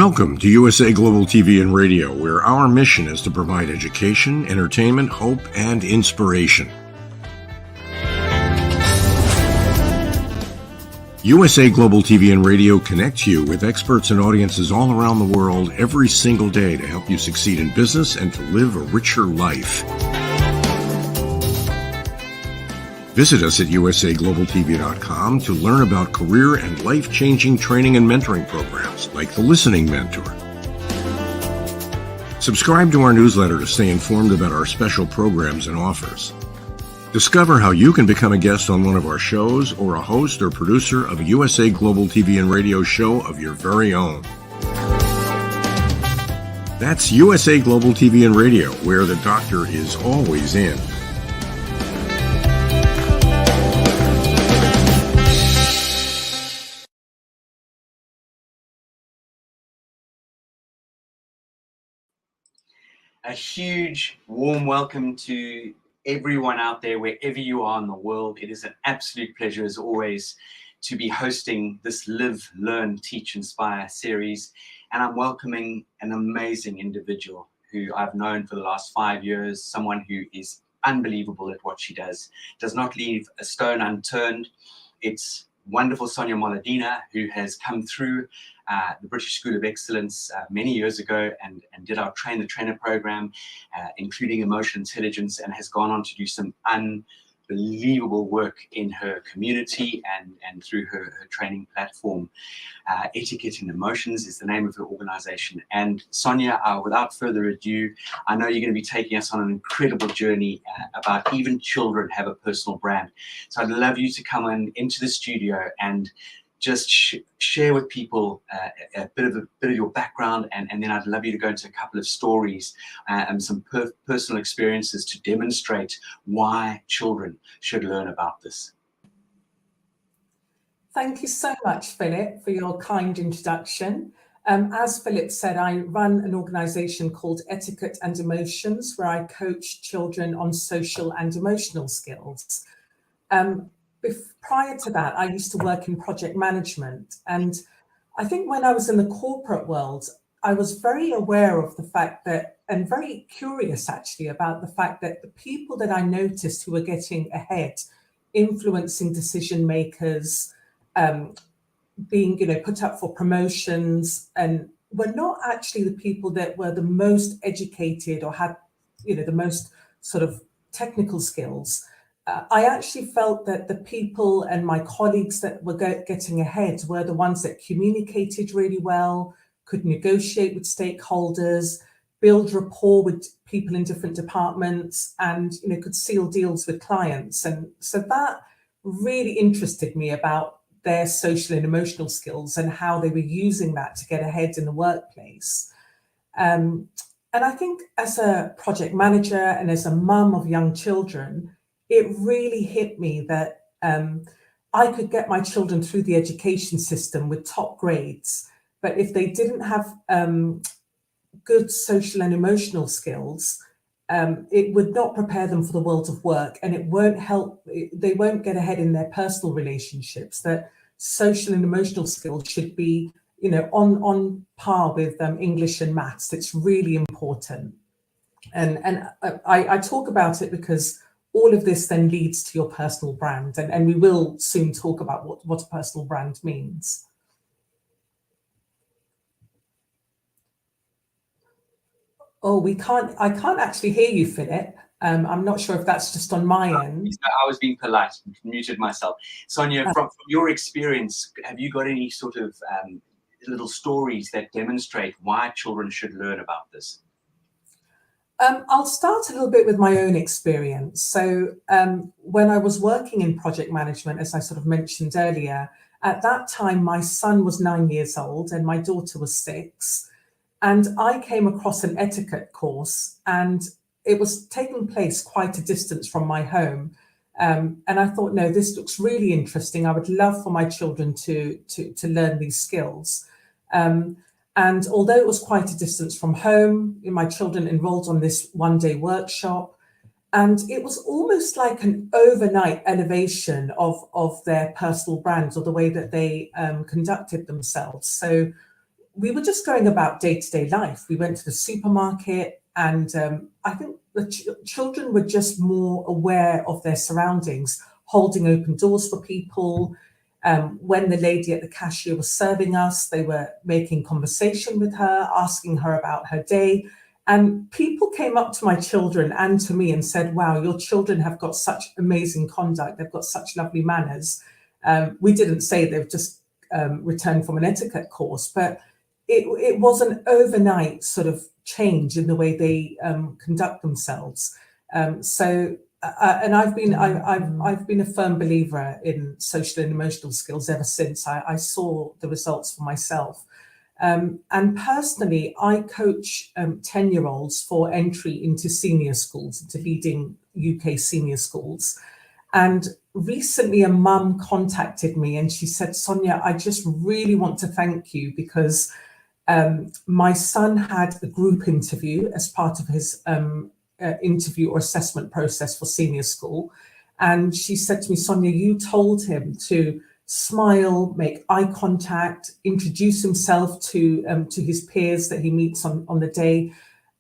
Welcome to USA Global TV and Radio, where our mission is to provide education, entertainment, hope, and inspiration. USA Global TV and Radio connects you with experts and audiences all around the world every single day to help you succeed in business and to live a richer life. Visit us at usaglobaltv.com to learn about career and life-changing training and mentoring programs like the Listening Mentor. Subscribe to our newsletter to stay informed about our special programs and offers. Discover how you can become a guest on one of our shows or a host or producer of a USA Global TV and Radio show of your very own. That's USA Global TV and Radio, where the doctor is always in. A huge warm welcome to everyone out there, wherever you are in the world. It is an absolute pleasure, as always, to be hosting this Live, Learn, Teach, Inspire series. And I'm welcoming an amazing individual who I've known for the last 5 years, someone who is unbelievable at what she does not leave a stone unturned. It's wonderful Sonya Moledina, who has come through the British School of Excellence many years ago and did our Train the Trainer program, including emotional intelligence, and has gone on to do some unbelievable work in her community and through her training platform. Etiquette and Emotions is the name of her organization. And Sonya, without further ado, I know you're going to be taking us on an incredible journey about even children have a personal brand. So I'd love you to come into the studio and just share with people a bit of your background, and then I'd love you to go into a couple of stories and some personal experiences to demonstrate why children should learn about this. Thank you so much, Philip, for your kind introduction. As Philip said, I run an organisation called Etiquette and Emotions, where I coach children on social and emotional skills. Prior to that, I used to work in project management. And I think when I was in the corporate world, I was very aware of the fact that, and very curious actually, about the fact that the people that I noticed who were getting ahead, influencing decision makers, being put up for promotions, and were not actually the people that were the most educated or had the most sort of technical skills. I actually felt that the people and my colleagues that were getting ahead were the ones that communicated really well, could negotiate with stakeholders, build rapport with people in different departments, and could seal deals with clients. And so that really interested me about their social and emotional skills and how they were using that to get ahead in the workplace. And I think as a project manager and as a mum of young children, it really hit me that I could get my children through the education system with top grades, but if they didn't have good social and emotional skills, it would not prepare them for the world of work, and it won't help. They won't get ahead in their personal relationships. That social and emotional skills should be, on par with English and maths. It's really important, and I talk about it because all of this then leads to your personal brand, and we will soon talk about what a personal brand means. Oh, I can't actually hear you, Philip. I'm not sure if that's just on my end. I was being polite, muted myself. Sonya, from your experience, have you got any sort of little stories that demonstrate why children should learn about this? I'll start a little bit with my own experience. So when I was working in project management, as I sort of mentioned earlier, at that time, my son was 9 years old and my daughter was 6. And I came across an etiquette course, and it was taking place quite a distance from my home. And I thought, no, this looks really interesting. I would love for my children to learn these skills. And although it was quite a distance from home, my children enrolled on this one-day workshop, and it was almost like an overnight elevation of their personal brands or the way that they conducted themselves. So we were just going about day-to-day life. We went to the supermarket, and I think the children were just more aware of their surroundings, holding open doors for people. When the lady at the cashier was serving us, they were making conversation with her, asking her about her day. And people came up to my children and to me and said, wow, your children have got such amazing conduct. They've got such lovely manners. We didn't say they've just returned from an etiquette course, but it was an overnight sort of change in the way they conduct themselves. And I've been a firm believer in social and emotional skills ever since I saw the results for myself. And personally, I coach 10-year-olds for entry into senior schools, into leading UK senior schools. And recently a mum contacted me and she said, Sonya, I just really want to thank you because my son had a group interview as part of his interview or assessment process for senior school. And she said to me, Sonya, you told him to smile, make eye contact, introduce himself to his peers that he meets on the day,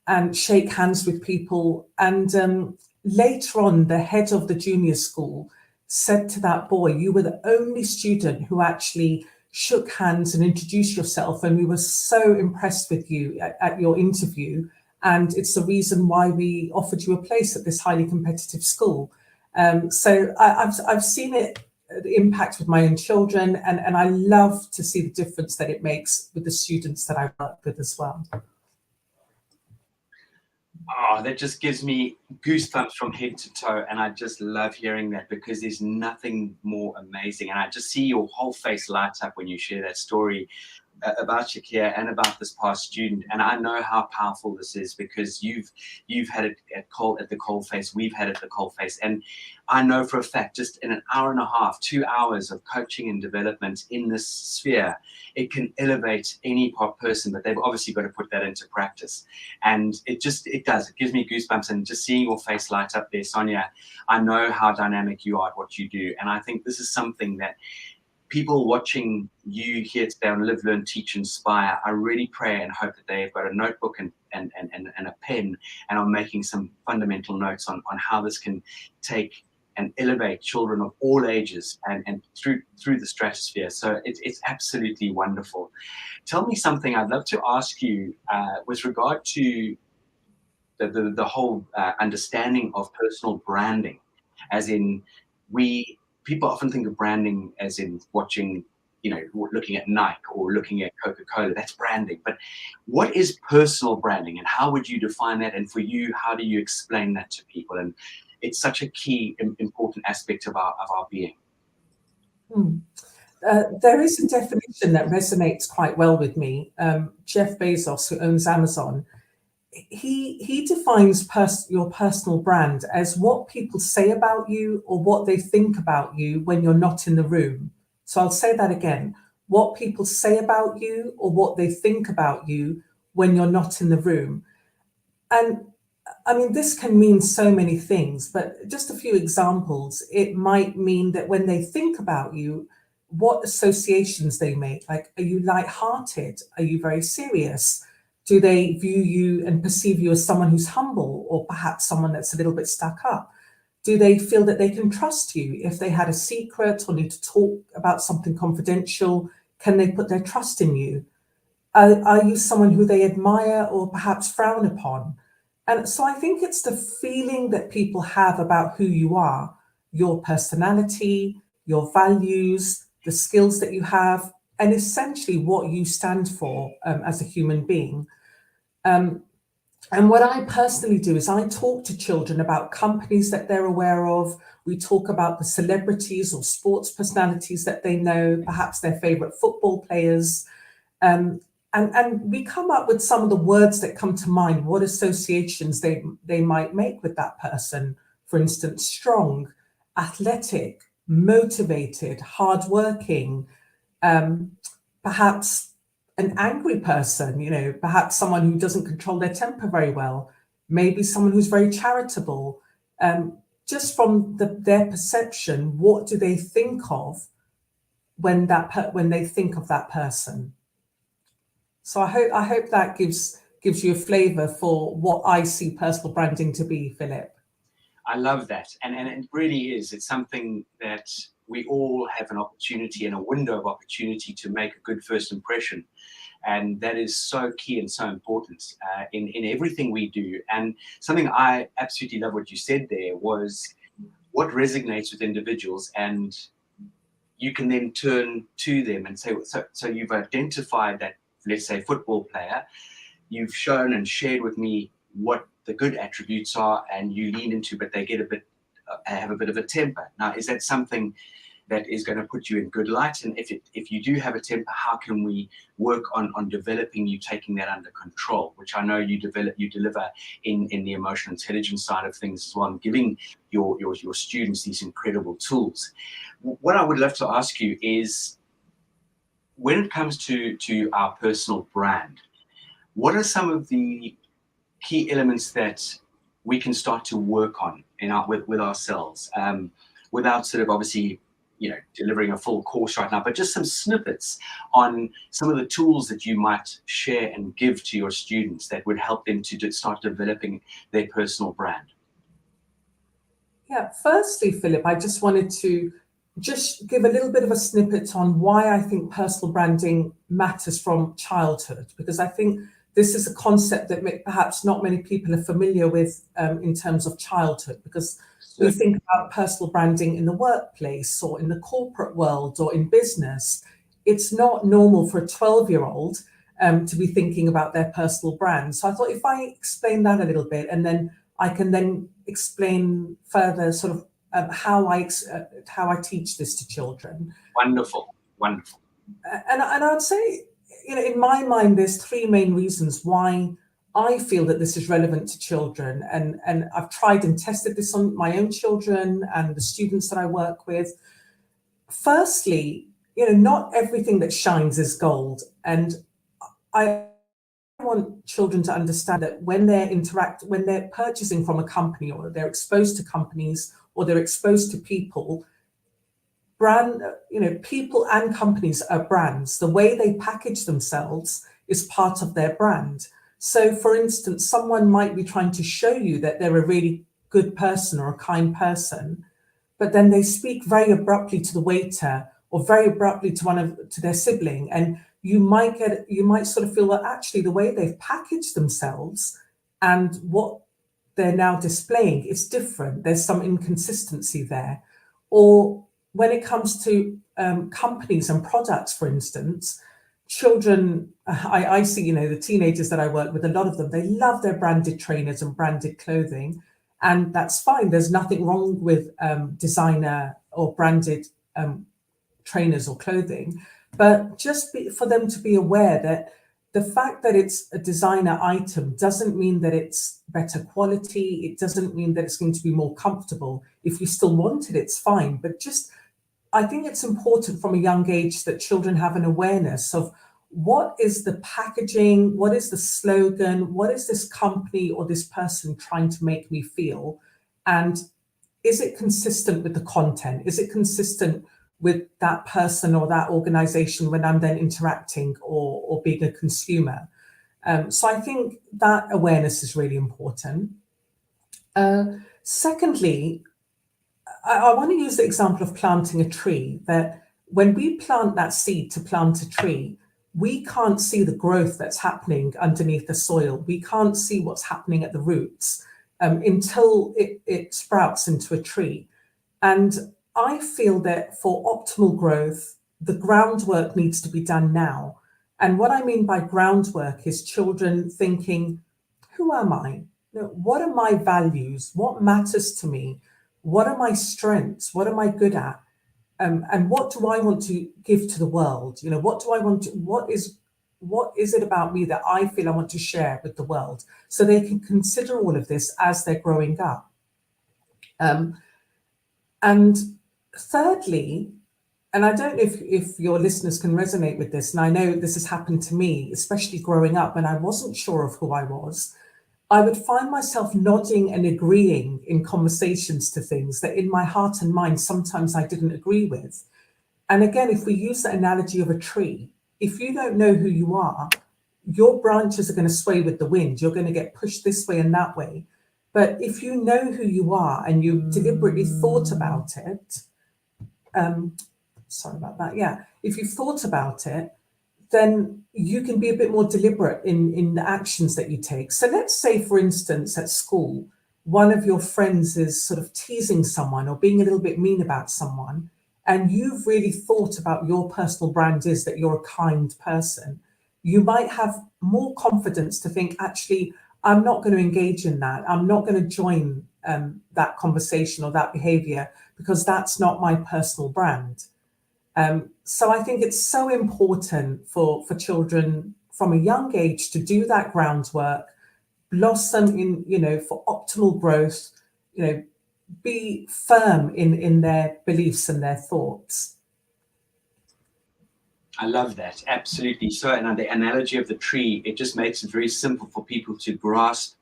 and shake hands with people. And later on, the head of the junior school said to that boy, you were the only student who actually shook hands and introduced yourself, and we were so impressed with you at your interview, and it's the reason why we offered you a place at this highly competitive school. So I've seen it, the impact with my own children, and I love to see the difference that it makes with the students that I work with as well. Oh, that just gives me goosebumps from head to toe. And I just love hearing that because there's nothing more amazing. And I just see your whole face light up when you share that story about Shakir and about this past student. And I know how powerful this is because you've had it at the coalface, we've had it at the coalface. And I know for a fact, just in an hour and a half, 2 hours of coaching and development in this sphere, it can elevate any person, but they've obviously got to put that into practice. And it does, it gives me goosebumps. And just seeing your face light up there, Sonya, I know how dynamic you are at what you do. And I think this is something that people watching you here today on Live, Learn, Teach, Inspire, I really pray and hope that they've got a notebook and a pen and are making some fundamental notes on how this can take and elevate children of all ages and through the stratosphere. So it's absolutely wonderful. Tell me something I'd love to ask you with regard to the whole understanding of personal branding, as in people often think of branding as in watching, looking at Nike or looking at Coca-Cola. That's branding. But what is personal branding and how would you define that? And for you, how do you explain that to people? And it's such a key, important aspect of our being. There is a definition that resonates quite well with me. Jeff Bezos, who owns Amazon, he defines your personal brand as what people say about you or what they think about you when you're not in the room. So I'll say that again: what people say about you or what they think about you when you're not in the room. And I mean, this can mean so many things, but just a few examples. It might mean that when they think about you, what associations they make. Like, are you lighthearted? Are you very serious? Do they view you and perceive you as someone who's humble or perhaps someone that's a little bit stuck up? Do they feel that they can trust you? If they had a secret or need to talk about something confidential, can they put their trust in you? Are you someone who they admire or perhaps frown upon? And so I think it's the feeling that people have about who you are, your personality, your values, the skills that you have, and essentially what you stand for as a human being. And what I personally do is I talk to children about companies that they're aware of. We talk about the celebrities or sports personalities that they know, perhaps their favorite football players. And we come up with some of the words that come to mind, what associations they might make with that person. For instance, strong, athletic, motivated, hardworking, perhaps an angry person, perhaps someone who doesn't control their temper very well, maybe someone who's very charitable. Just from their perception, what do they think of when they think of that person? So I hope that gives you a flavor for what I see personal branding to be, Philip. I love that. And it really is. It's something that we all have an opportunity and a window of opportunity to make a good first impression. And that is so key and so important in everything we do. And something I absolutely love what you said there was what resonates with individuals, and you can then turn to them and say, so you've identified that, let's say, football player, you've shown and shared with me what the good attributes are, and you lean into, but they get have a bit of a temper. Now, is that something that is going to put you in good light? And if you do have a temper, how can we work on developing you, taking that under control, which I know you deliver in the emotional intelligence side of things as well, and giving your students these incredible tools. What I would love to ask you is, when it comes to our personal brand, what are some of the key elements that we can start to work on with ourselves, without sort of obviously, delivering a full course right now, but just some snippets on some of the tools that you might share and give to your students that would help them to start developing their personal brand? Yeah, firstly, Philip, I just wanted to just give a little bit of a snippet on why I think personal branding matters from childhood, because I think this is a concept that perhaps not many people are familiar with in terms of childhood, because we think about personal branding in the workplace or in the corporate world or in business. It's not normal for a 12-year-old to be thinking about their personal brand. So I thought if I explain that a little bit, and then I can then explain further sort of how I teach this to children. Wonderful. And I'd say, in my mind, there's three main reasons why I feel that this is relevant to children. And I've tried and tested this on my own children and the students that I work with. Firstly, not everything that shines is gold. And I want children to understand that when they're purchasing from a company, or they're exposed to companies, or they're exposed to people, people and companies are brands. The way they package themselves is part of their brand. So, for instance, someone might be trying to show you that they're a really good person or a kind person, but then they speak very abruptly to the waiter or very abruptly to their sibling, and you might sort of feel that actually the way they've packaged themselves and what they're now displaying is different. There's some inconsistency there. Or when it comes to companies and products, for instance, children, I see, the teenagers that I work with, a lot of them, they love their branded trainers and branded clothing, and that's fine. There's nothing wrong with designer or branded trainers or clothing, but just for them to be aware that the fact that it's a designer item doesn't mean that it's better quality. It doesn't mean that it's going to be more comfortable. If you still want it, it's fine. But I think it's important from a young age that children have an awareness of what is the packaging, what is the slogan, what is this company or this person trying to make me feel, and is it consistent with the content? Is it consistent with that person or that organization when I'm then interacting or being a consumer? So I think that awareness is really important. Secondly, I want to use the example of planting a tree, that when we plant that seed to plant a tree, we can't see the growth that's happening underneath the soil. We can't see what's happening at the roots until it sprouts into a tree. And I feel that for optimal growth, the groundwork needs to be done now. And what I mean by groundwork is children thinking, who am I? What are my values? What matters to me? What are my strengths? What am I good at? And what do I want to give to the world? What is it about me that I feel I want to share with the world? So they can consider all of this as they're growing up. And thirdly, and I don't know if your listeners can resonate with this, and I know this has happened to me, especially growing up when I wasn't sure of who I was, I would find myself nodding and agreeing in conversations to things that in my heart and mind, sometimes I didn't agree with. And again, if we use the analogy of a tree, if you don't know who you are, your branches are going to sway with the wind. You're going to get pushed this way and that way. But if you know who you are and you've deliberately thought about it, sorry about that. Yeah, if you've thought about it, then you can be a bit more deliberate in the actions that you take. So let's say, for instance, at school, one of your friends is sort of teasing someone or being a little bit mean about someone, and you've really thought about your personal brand is that you're a kind person. You might have more confidence to think, actually, I'm not going to engage in that. I'm not going to join that conversation or that behavior because that's not my personal brand. So I think it's so important for children from a young age to do that groundwork, blossom in, for optimal growth, be firm in their beliefs and their thoughts. I love that. Absolutely. So, and the analogy of the tree, it just makes it very simple for people to grasp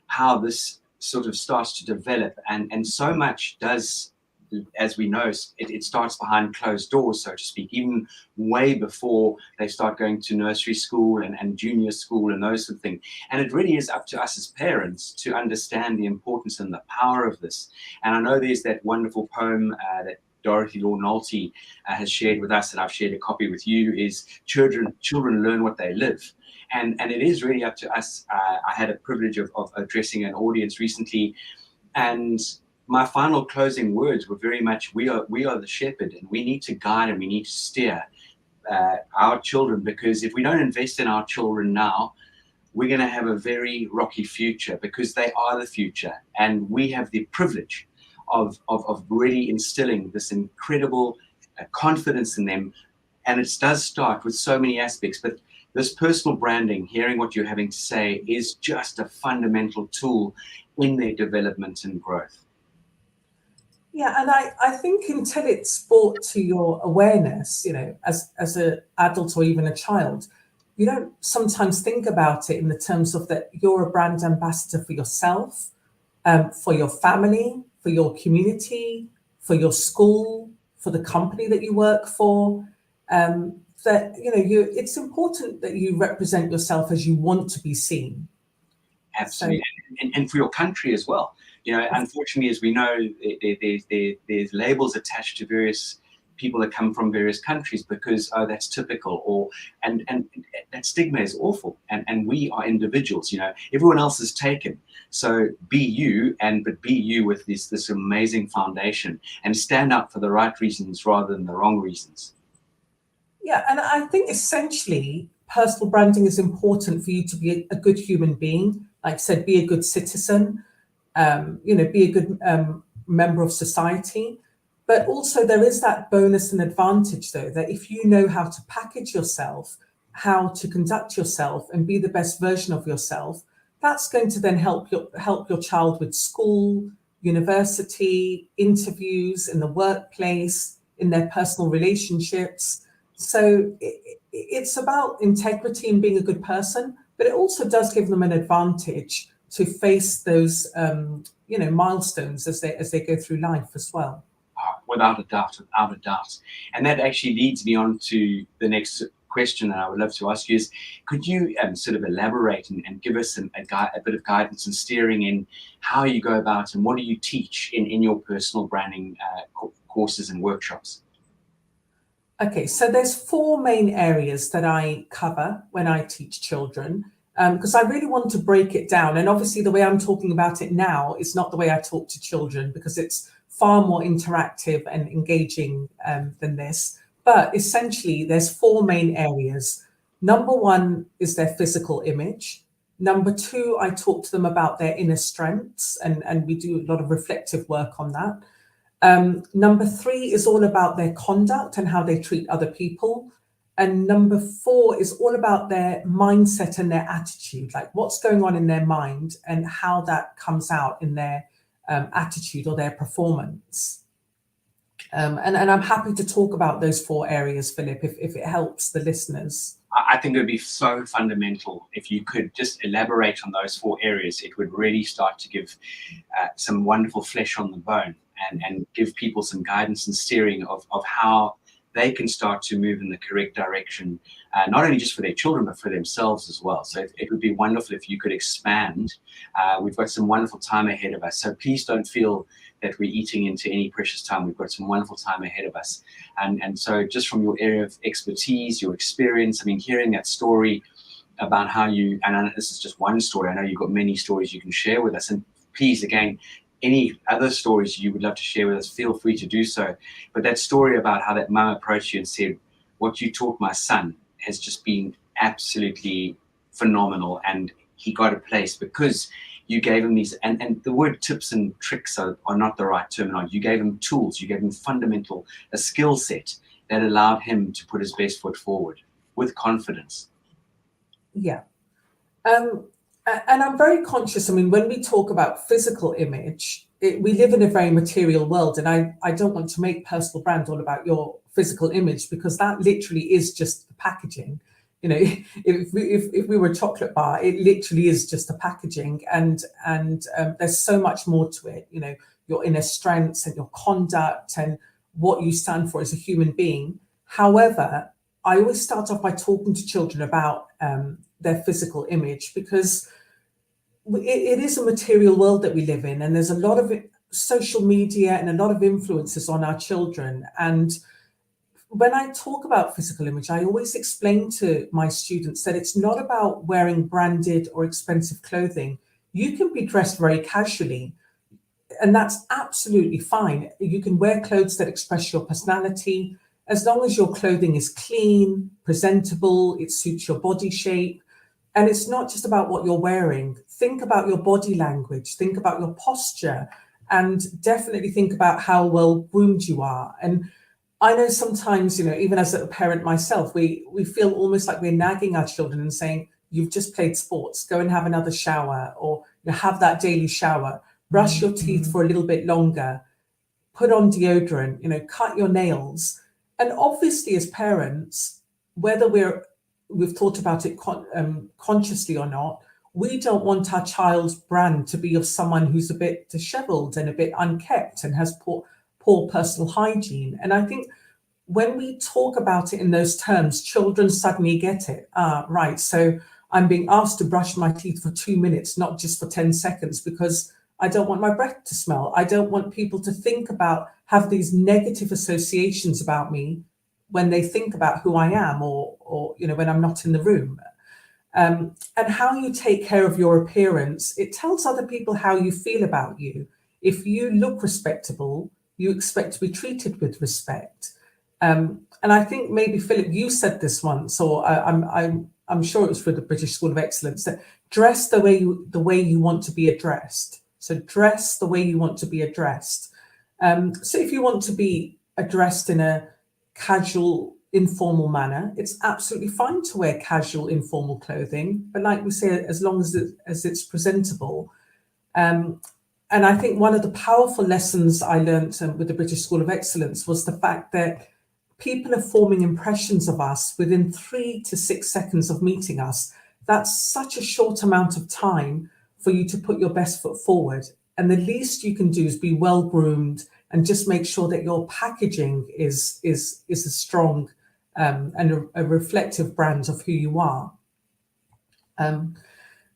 how this sort of starts to develop. And so much does, as we know, it starts behind closed doors, so to speak, even way before they start going to nursery school and junior school and those sort of things. And it really is up to us as parents to understand the importance and the power of this. And I know there's that wonderful poem that Dorothy Law Nolte has shared with us, and I've shared a copy with you, is children learn what they live. And it is really up to us. I had a privilege of addressing an audience recently, and my final closing words were very much, we are the shepherd, and we need to guide and we need to steer our children, because if we don't invest in our children now, we're going to have a very rocky future, because they are the future, and we have the privilege of really instilling this incredible confidence in them. And it does start with so many aspects, but this personal branding, hearing what you're having to say, is just a fundamental tool in their development and growth. Yeah, and I think until it's brought to your awareness, as an adult or even a child, you don't sometimes think about it in the terms of that you're a brand ambassador for yourself, for your family, for your community, for your school, for the company that you work for. It's important that you represent yourself as you want to be seen. Absolutely, and for your country as well. Unfortunately, as we know, there's labels attached to various people that come from various countries because, oh, that's typical, and that stigma is awful. And we are individuals. Everyone else is taken. So be you, but be you with this amazing foundation, and stand up for the right reasons rather than the wrong reasons. Yeah, and I think essentially personal branding is important for you to be a good human being. Like I said, be a good citizen, be a good member of society. But also there is that bonus and advantage, though, that if you know how to package yourself, how to conduct yourself and be the best version of yourself, that's going to then help your child with school, university, interviews, in the workplace, in their personal relationships. So it's about integrity and being a good person, but it also does give them an advantage to face those, milestones as they go through life as well. Without a doubt. And that actually leads me on to the next question that I would love to ask you is, could you sort of elaborate and give us a bit of guidance and steering in how you go about and what do you teach in your personal branding courses and workshops? Okay, so there's 4 main areas that I cover when I teach children, because I really want to break it down. And obviously the way I'm talking about it now is not the way I talk to children, because it's far more interactive and engaging than this. But essentially there's 4 main areas. Number 1 is their physical image. Number 2, I talk to them about their inner strengths, and we do a lot of reflective work on that. Number 3 is all about their conduct and how they treat other people. And number 4 is all about their mindset and their attitude, like what's going on in their mind and how that comes out in their attitude or their performance. And I'm happy to talk about those 4 areas, Philip, if it helps the listeners. I think it would be so fundamental if you could just elaborate on those 4 areas. It would really start to give some wonderful flesh on the bone and give people some guidance and steering of how they can start to move in the correct direction, not only just for their children, but for themselves as well. So it would be wonderful if you could expand. We've got some wonderful time ahead of us. So please don't feel that we're eating into any precious time. We've got some wonderful time ahead of us. And so just from your area of expertise, your experience, I mean, hearing that story about how you, and I know this is just one story, I know you've got many stories you can share with us. And please, again, any other stories you would love to share with us, feel free to do so. But that story about how that mum approached you and said, what you taught my son has just been absolutely phenomenal. And he got a place because you gave him these, and the word tips and tricks are not the right terminology. You gave him tools, you gave him a skill set that allowed him to put his best foot forward with confidence. Yeah. And I'm very conscious, I mean, when we talk about physical image, we live in a very material world, and I don't want to make personal brand all about your physical image, because that literally is just the packaging. You know, if we were a chocolate bar, it literally is just the packaging, and there's so much more to it. You know, your inner strengths and your conduct and what you stand for as a human being. However, I always start off by talking to children about their physical image, because it is a material world that we live in, and there's a lot of social media and a lot of influences on our children. And when I talk about physical image, I always explain to my students that it's not about wearing branded or expensive clothing. You can be dressed very casually, and that's absolutely fine. You can wear clothes that express your personality, as long as your clothing is clean, presentable, it suits your body shape. And it's not just about what you're wearing. Think about your body language, think about your posture, and definitely think about how well groomed you are. And I know sometimes, you know, even as a parent myself, we feel almost like we're nagging our children and saying, you've just played sports, go and have another shower, or you have that daily shower, brush your teeth for a little bit longer, put on deodorant, you know, cut your nails. And obviously as parents, whether we've thought about it consciously or not, we don't want our child's brand to be of someone who's a bit disheveled and a bit unkept and has poor personal hygiene. And I think when we talk about it in those terms, children suddenly get it. Right, so I'm being asked to brush my teeth for 2 minutes, not just for 10 seconds, because I don't want my breath to smell. I don't want people to have these negative associations about me when they think about who I am, or you know, when I'm not in the room. And how you take care of your appearance, it tells other people how you feel about you. If you look respectable, you expect to be treated with respect. And I think maybe, Philip, you said this once, or I'm sure it was for the British School of Excellence, that dress the way you want to be addressed. So dress the way you want to be addressed. So if you want to be addressed in a casual, informal manner, it's absolutely fine to wear casual, informal clothing. But like we say, as long as it's presentable. And I think one of the powerful lessons I learned with the British School of Excellence was the fact that people are forming impressions of us within 3 to 6 seconds of meeting us. That's such a short amount of time for you to put your best foot forward. And the least you can do is be well groomed and just make sure that your packaging is a strong and a reflective brand of who you are.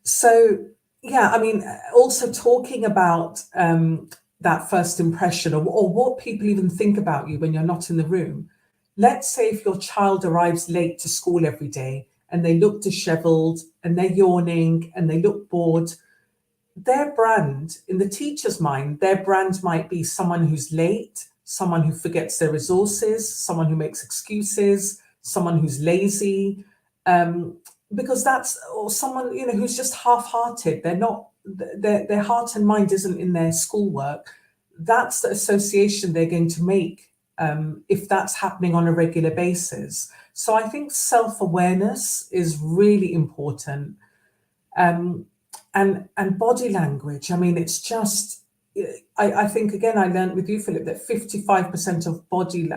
So yeah, I mean, also talking about that first impression, or what people even think about you when you're not in the room. Let's say if your child arrives late to school every day and they look disheveled and they're yawning and they look bored, their brand, in the teacher's mind, their brand might be someone who's late, someone who forgets their resources, someone who makes excuses, someone who's lazy, because or someone, you know, who's just half-hearted. They're not, their heart and mind isn't in their schoolwork. That's the association they're going to make if that's happening on a regular basis. So I think self-awareness is really important. And body language, I mean, it's just, I think, again, I learned with you, Philip, that 55%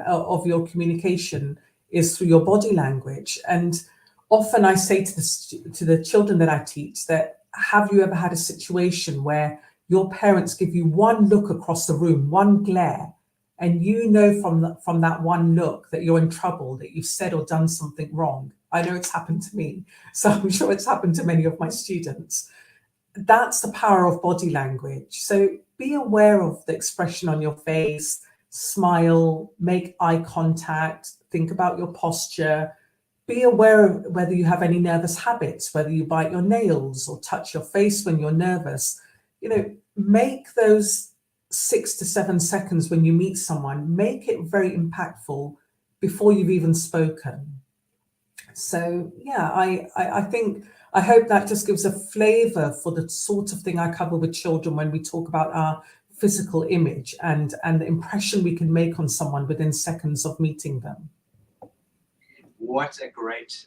of your communication is through your body language. And often I say to the children that I teach that, have you ever had a situation where your parents give you one look across the room, one glare, and you know from that one look that you're in trouble, that you've said or done something wrong. I know it's happened to me, so I'm sure it's happened to many of my students. That's the power of body language. So be aware of the expression on your face, smile, make eye contact, think about your posture. Be aware of whether you have any nervous habits, whether you bite your nails or touch your face when you're nervous. Make those 6 to 7 seconds when you meet someone, make it very impactful before you've even spoken. So yeah, I hope that just gives a flavor for the sort of thing I cover with children when we talk about our physical image and the impression we can make on someone within seconds of meeting them. What a great,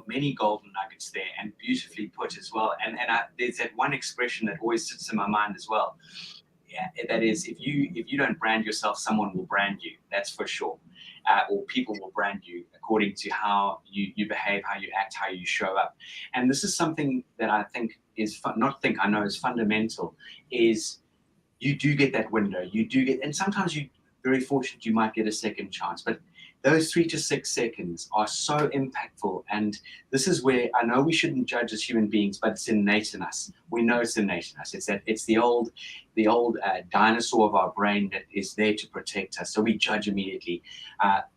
many golden nuggets there, and beautifully put as well. And there's that one expression that always sits in my mind as well. Yeah, that is, if you don't brand yourself, someone will brand you. That's for sure. Or people will brand you according to how you behave, how you act, how you show up. And this is something that I think is I know is fundamental. Is you do get that window. You do get, and sometimes you're very fortunate. You might get a second chance, but those 3 to 6 seconds are so impactful. And this is where I know we shouldn't judge as human beings, but it's innate in us. We know it's innate in us. It's the old dinosaur of our brain that is there to protect us. So we judge immediately.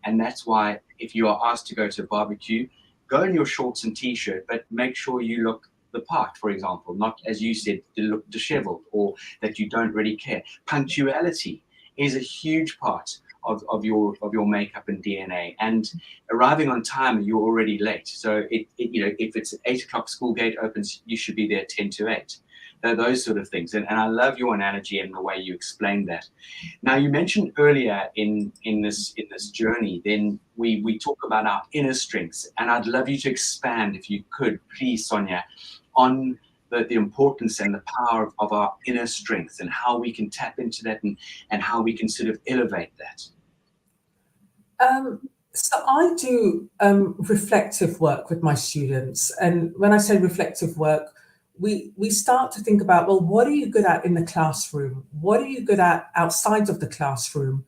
And that's why if you are asked to go to a barbecue, go in your shorts and t-shirt, but make sure you look the part, for example, not, as you said, to look disheveled or that you don't really care. Punctuality is a huge part of your makeup and DNA, and arriving on time, you're already late. So if it's 8 o'clock, school gate opens, you should be there 10 to 8. Those sort of things. And I love your analogy and the way you explained that. Now, you mentioned earlier in this journey, then we talk about our inner strengths, and I'd love you to expand, if you could, please, Sonya, on the importance and the power of our inner strength and how we can tap into that and how we can sort of elevate that. So I do reflective work with my students. And when I say reflective work, we start to think about, well, what are you good at in the classroom? What are you good at outside of the classroom?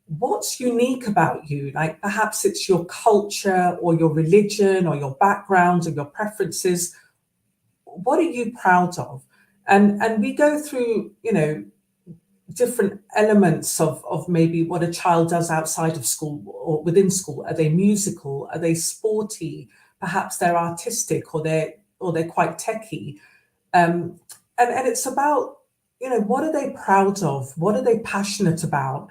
What's unique about you? Like perhaps it's your culture or your religion or your background or your preferences. What are you proud of? And we go through, different elements of maybe what a child does outside of school or within school. Are they musical? Are they sporty? Perhaps they're artistic, or they're quite techie. And it's about, what are they proud of? What are they passionate about?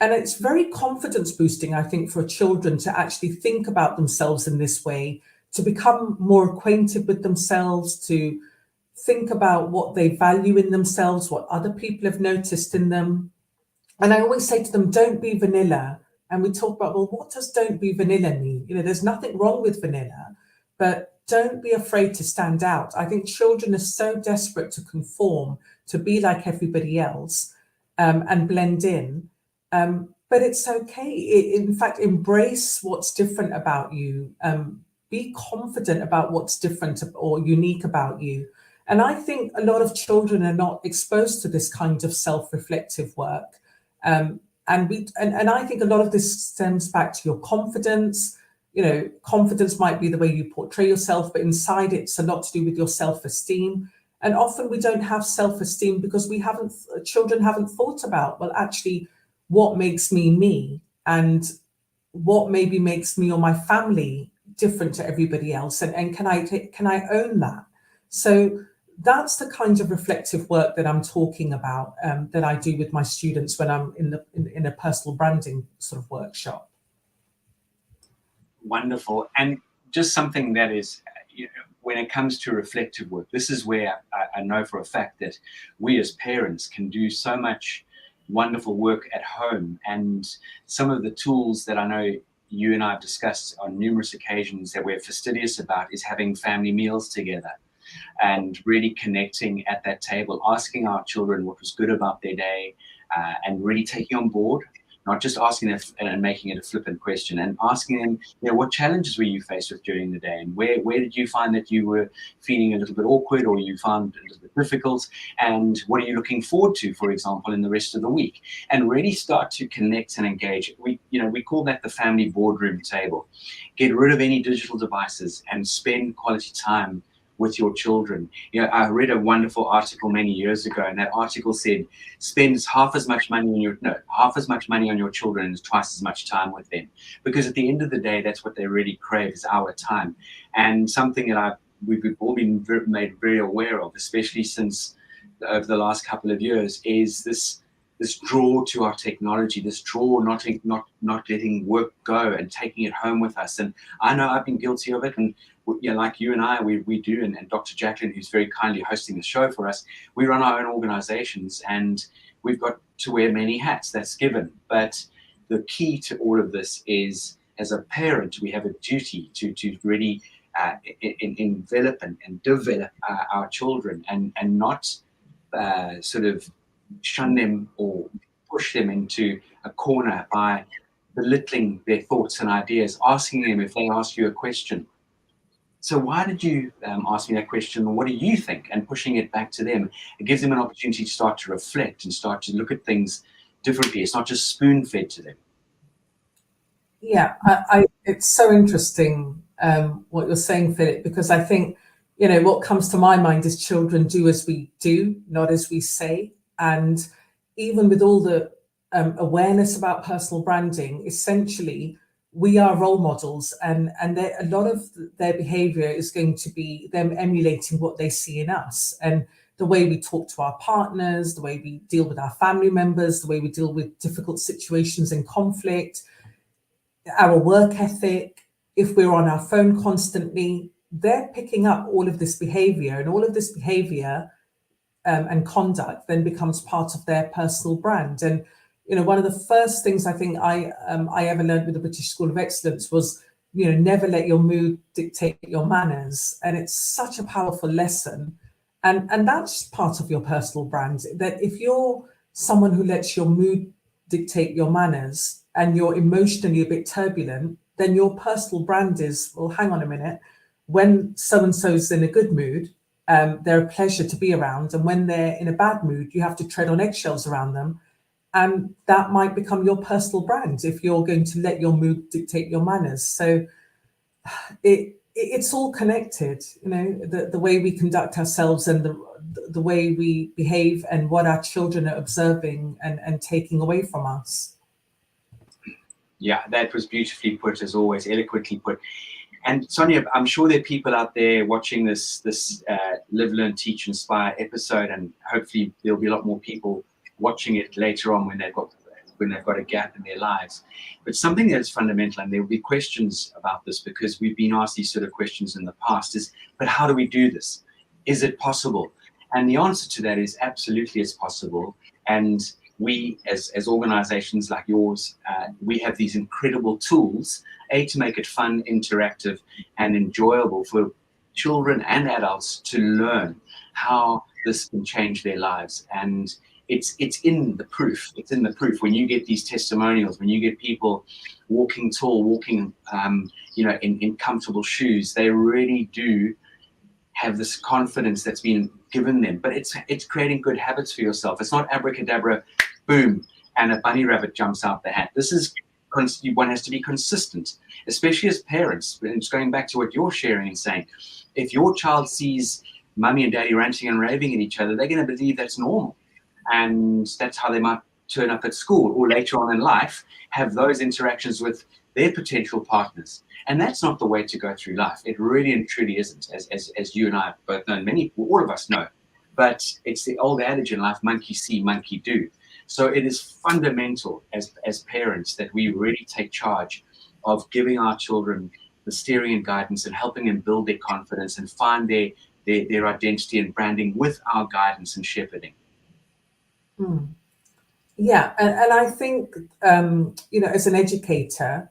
And it's very confidence boosting, I think, for children to actually think about themselves in this way, to become more acquainted with themselves, to think about what they value in themselves, what other people have noticed in them. And I always say to them, don't be vanilla. And we talk about, well, what does don't be vanilla mean? There's nothing wrong with vanilla, but don't be afraid to stand out. I think children are so desperate to conform, to be like everybody else, and blend in. But it's okay. In fact, embrace what's different about you. Be confident about what's different or unique about you. And I think a lot of children are not exposed to this kind of self-reflective work. And I think a lot of this stems back to your confidence. Confidence might be the way you portray yourself, but inside it's a lot to do with your self-esteem. And often we don't have self-esteem because children haven't thought about, well, actually, what makes me me, and what maybe makes me or my family different to everybody else, and can I own that? So that's the kind of reflective work that I'm talking about, that I do with my students when I'm in a personal branding sort of workshop. Wonderful. And just something that is, when it comes to reflective work, this is where I know for a fact that we as parents can do so much wonderful work at home. And some of the tools that I know you and I have discussed on numerous occasions that we're fastidious about is having family meals together and really connecting at that table, asking our children what was good about their day, and really taking on board not just asking it and making it a flippant question, and asking them, what challenges were you faced with during the day, and where did you find that you were feeling a little bit awkward, or you found it a little bit difficult, and what are you looking forward to, for example, in the rest of the week, and really start to connect and engage. We call that the family boardroom table. Get rid of any digital devices and spend quality time with your children. I read a wonderful article many years ago, and that article said, spend half as much money on your children and twice as much time with them. Because at the end of the day, that's what they really crave, is our time. And something that we've all been made very aware of, especially since over the last couple of years, is this draw to our technology, this draw not letting work go and taking it home with us. And I know I've been guilty of it, and like you and I, we do, and Dr. Jacqueline, who's very kindly hosting the show for us, we run our own organizations, and we've got to wear many hats, that's given. But the key to all of this is, as a parent, we have a duty to really envelop and develop our children, and not sort of shun them or push them into a corner by belittling their thoughts and ideas, asking them if they ask you a question, so why did you ask me that question? What do you think? And pushing it back to them. It gives them an opportunity to start to reflect and start to look at things differently. It's not just spoon-fed to them. Yeah, it's so interesting what you're saying, Philip, because I think, what comes to my mind is children do as we do, not as we say. And even with all the awareness about personal branding, essentially, we are role models, and a lot of their behavior is going to be them emulating what they see in us, and the way we talk to our partners, the way we deal with our family members, the way we deal with difficult situations and conflict, our work ethic. If we're on our phone constantly, they're picking up all of this behavior, and all of this behavior and conduct then becomes part of their personal brand. And one of the first things I think I ever learned with the British School of Excellence was, never let your mood dictate your manners. And it's such a powerful lesson. And that's part of your personal brand, that if you're someone who lets your mood dictate your manners and you're emotionally a bit turbulent, then your personal brand is, well, hang on a minute, when so-and-so's in a good mood, they're a pleasure to be around. And when they're in a bad mood, you have to tread on eggshells around them. And that might become your personal brand if you're going to let your mood dictate your manners. So it's all connected, the way we conduct ourselves and the way we behave and what our children are observing and taking away from us. Yeah, that was beautifully put, as always, eloquently put. And Sonya, I'm sure there are people out there watching this Live, Learn, Teach, Inspire episode, and hopefully there'll be a lot more people watching it later on when they've got a gap in their lives. But something that is fundamental, and there will be questions about this because we've been asked these sort of questions in the past, is, but how do we do this? Is it possible? And the answer to that is absolutely it's possible. And we, as organizations like yours, we have these incredible tools, to make it fun, interactive, and enjoyable for children and adults to learn how this can change their lives. And it's in the proof. It's in the proof. When you get these testimonials, when you get people walking tall, walking, in comfortable shoes, they really do have this confidence that's been given them. But it's creating good habits for yourself. It's not abracadabra, boom, and a bunny rabbit jumps out the hat. This is, one has to be consistent, especially as parents. And it's going back to what you're sharing and saying, if your child sees mummy and daddy ranting and raving at each other, they're going to believe that's normal. And that's how they might turn up at school, or later on in life have those interactions with their potential partners. And that's not the way to go through life. It really and truly isn't, as you and I both know, and all of us know. But it's the old adage in life, monkey see, monkey do. So it is fundamental as parents that we really take charge of giving our children the steering and guidance and helping them build their confidence and find their identity and branding with our guidance and shepherding. Yeah, and I think, as an educator,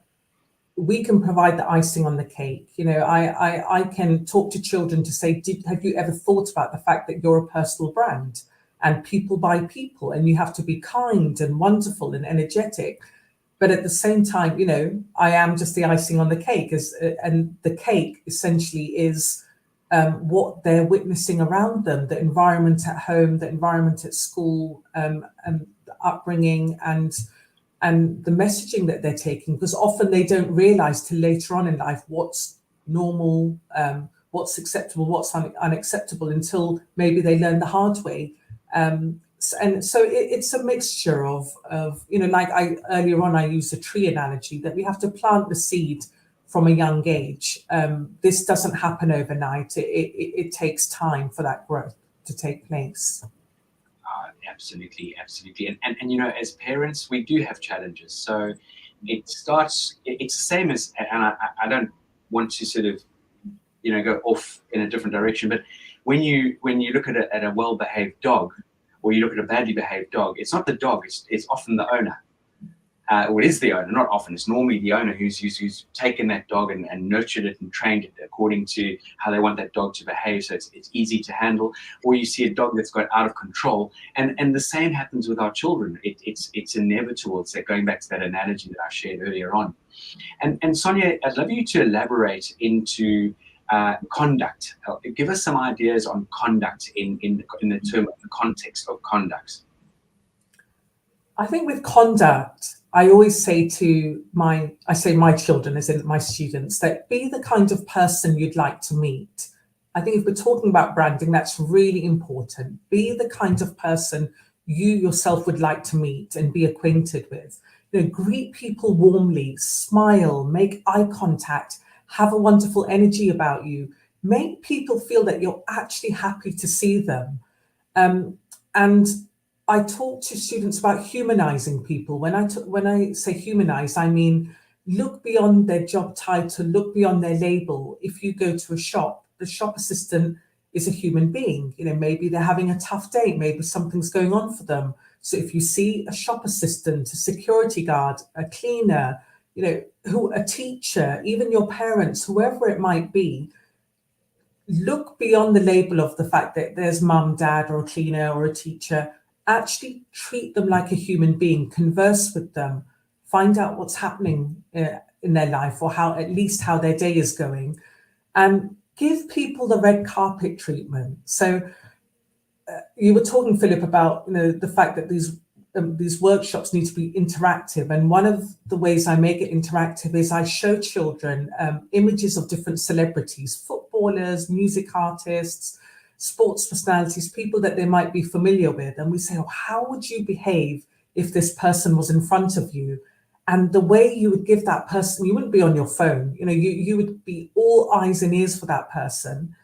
we can provide the icing on the cake. I can talk to children to say, have you ever thought about the fact that you're a personal brand and people buy people, and you have to be kind and wonderful and energetic. But at the same time, I am just the icing on the cake, and the cake essentially is what they're witnessing around them, the environment at home, the environment at school, and the upbringing and the messaging that they're taking, because often they don't realize till later on in life what's normal, what's acceptable, what's unacceptable, until maybe they learn the hard way. And so it's a mixture of like earlier on I used a tree analogy, that we have to plant the seed from a young age. This doesn't happen overnight. It takes time for that growth to take place. Absolutely. And as parents, we do have challenges. So it's the same as, and I don't want to sort of, go off in a different direction, but when you look at a well-behaved dog, or you look at a badly behaved dog, it's not the dog, it's often the owner. Or it is the owner, not often. It's normally the owner who's taken that dog and nurtured it and trained it according to how they want that dog to behave, so it's easy to handle. Or you see a dog that's got out of control, and the same happens with our children. It's inevitable. It's going back to that analogy that I shared earlier on. And Sonya, I'd love you to elaborate into conduct. Give us some ideas on conduct in the term of the context of conduct. I think with conduct, I always say to my children, as in my students, that be the kind of person you'd like to meet. I think if we're talking about branding, that's really important. Be the kind of person you yourself would like to meet and be acquainted with. Greet people warmly, smile, make eye contact, have a wonderful energy about you. Make people feel that you're actually happy to see them. And I talk to students about humanizing people. When I say humanize, I mean look beyond their job title, look beyond their label. If you go to a shop, the shop assistant is a human being. Maybe they're having a tough day, maybe something's going on for them. So if you see a shop assistant, a security guard, a cleaner, a teacher, even your parents, whoever it might be, look beyond the label of the fact that there's mum, dad, or a cleaner or a teacher. Actually treat them like a human being, converse with them, find out what's happening in their life, or at least how their day is going, and give people the red carpet treatment. So you were talking, Philip, about the fact that these workshops need to be interactive, and one of the ways I make it interactive is I show children images of different celebrities, footballers, music artists, sports personalities, people that they might be familiar with, and we say, how would you behave if this person was in front of you? And the way you would give that person, you wouldn't be on your phone, you would be all eyes and ears for that person.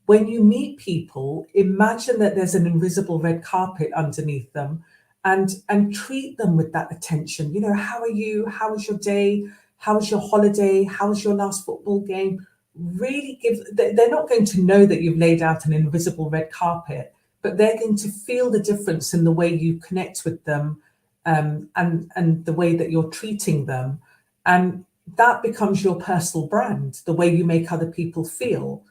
When you meet people, imagine that there's an invisible red carpet underneath them, and treat them with that attention. How are you? How was your day? How was your holiday? How was your last football game? Really they're not going to know that you've laid out an invisible red carpet, but they're going to feel the difference in the way you connect with them, and the way that you're treating them. And that becomes your personal brand, the way you make other people feel.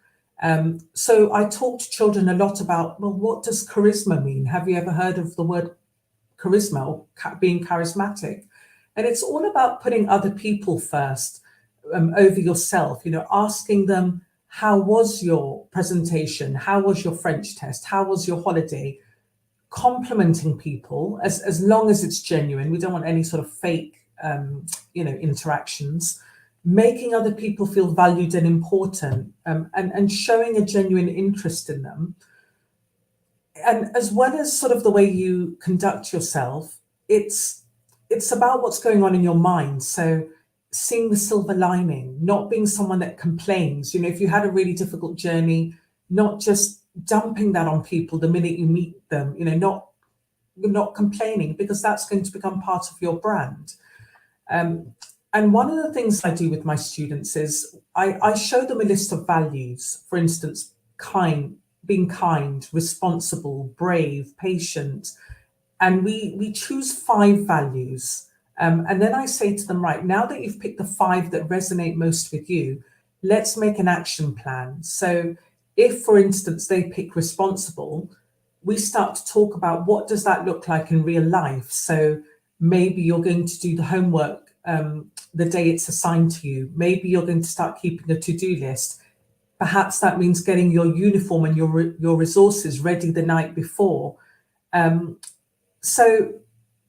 So I talk to children a lot about, what does charisma mean? Have you ever heard of the word charisma, or being charismatic? And it's all about putting other people first, over yourself, asking them, how was your presentation? How was your French test? How was your holiday? Complimenting people as long as it's genuine. We don't want any sort of fake, interactions. Making other people feel valued and important, and showing a genuine interest in them. And as well as sort of the way you conduct yourself, it's about what's going on in your mind. So seeing the silver lining, not being someone that complains. If you had a really difficult journey, not just dumping that on people the minute you meet them, not complaining, because that's going to become part of your brand. And one of the things I do with my students is I show them a list of values. For instance, being kind, responsible, brave, patient. And we choose 5 values. And then I say to them, right, now that you've picked the 5 that resonate most with you, let's make an action plan. So if, for instance, they pick responsible, we start to talk about what does that look like in real life. So maybe you're going to do the homework the day it's assigned to you. Maybe you're going to start keeping a to-do list. Perhaps that means getting your uniform and your resources ready the night before. So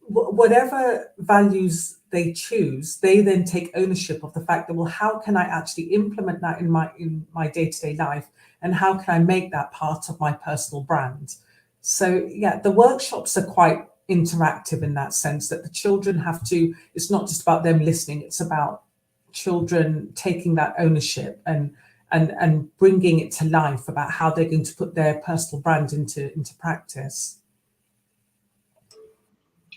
whatever values they choose, they then take ownership of the fact that, well, how can I actually implement that in my day-to-day life, and how can I make that part of my personal brand? So yeah, the workshops are quite interactive in that sense, that the children have to, it's not just about them listening, it's about children taking that ownership and bringing it to life about how they're going to put their personal brand into practice.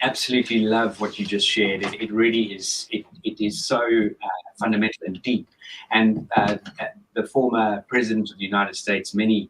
Absolutely love what you just shared. It really is. It is so fundamental and deep. And the former president of the United States, many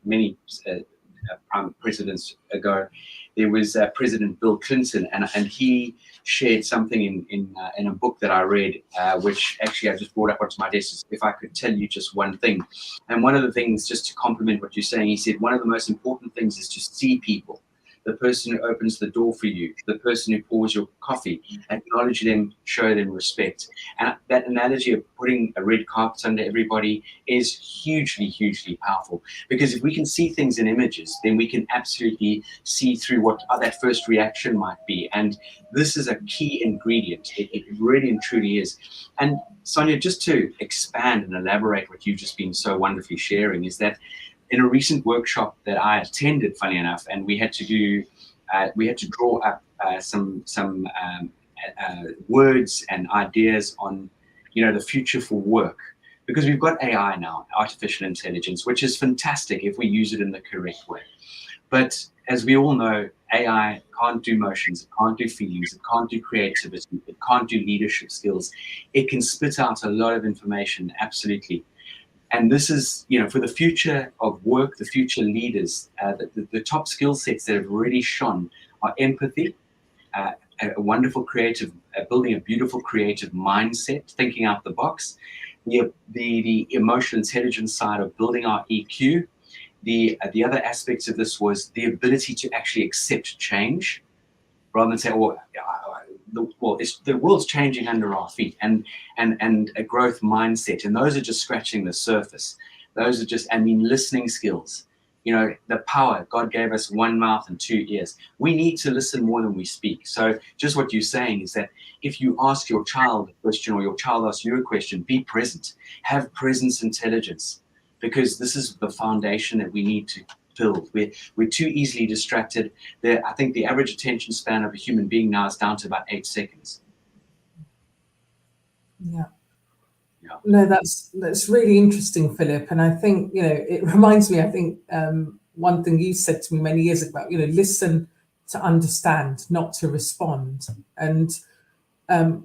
prime presidents ago, there was President Bill Clinton, and he shared something in a book that I read, which actually I just brought up onto my desk. If I could tell you just one thing, and one of the things, just to complement what you're saying, he said one of the most important things is to see people. The person who opens the door for you, the person who pours your coffee, acknowledge them, show them respect. And that analogy of putting a red carpet under everybody is hugely, hugely powerful. Because if we can see things in images, then we can absolutely see through what that first reaction might be. And this is a key ingredient. It really and truly is. And Sonya, just to expand and elaborate what you've just been so wonderfully sharing, is that in a recent workshop that I attended, funny enough, and we had to draw up some words and ideas on, the future for work, because we've got AI now, artificial intelligence, which is fantastic if we use it in the correct way. But as we all know, AI can't do emotions, it can't do feelings, it can't do creativity, it can't do leadership skills. It can spit out a lot of information, absolutely. And this is, for the future of work, the future leaders, the top skill sets that have really shone are empathy, a wonderful creative, building a beautiful creative mindset, thinking out the box, the emotional intelligence side of building our EQ. The other aspects of this was the ability to actually accept change, rather than say, the world's changing under our feet, and a growth mindset. And those are just scratching the surface. Those are just, listening skills. The power, God gave us one mouth and two ears. We need to listen more than we speak. So just what you're saying is that if you ask your child a question, or your child asks you a question, be present, have presence intelligence, because this is the foundation that we need to build. We're too easily distracted. I think the average attention span of a human being now is down to about 8 seconds. Yeah. No, that's really interesting, Philip. And I think, it reminds me, I think one thing you said to me many years ago, listen to understand, not to respond. And I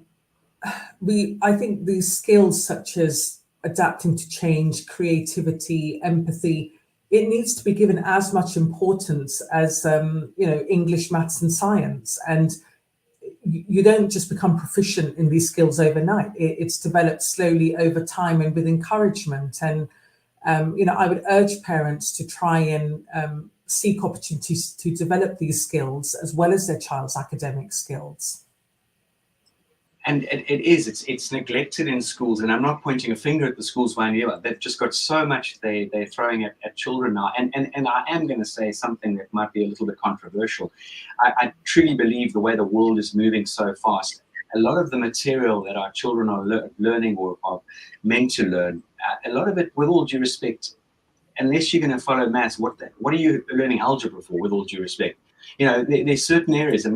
think these skills such as adapting to change, creativity, empathy, it needs to be given as much importance as, English, maths and science. And you don't just become proficient in these skills overnight. It's developed slowly over time and with encouragement. And, I would urge parents to try and seek opportunities to develop these skills as well as their child's academic skills. And it's neglected in schools, and I'm not pointing a finger at the schools by any other. They've just got so much they're throwing at children now. And I am going to say something that might be a little bit controversial. I truly believe the way the world is moving so fast, a lot of the material that our children are learning or are meant to learn, a lot of it, with all due respect, unless you're going to follow maths, what are you learning algebra for, with all due respect? There's certain areas,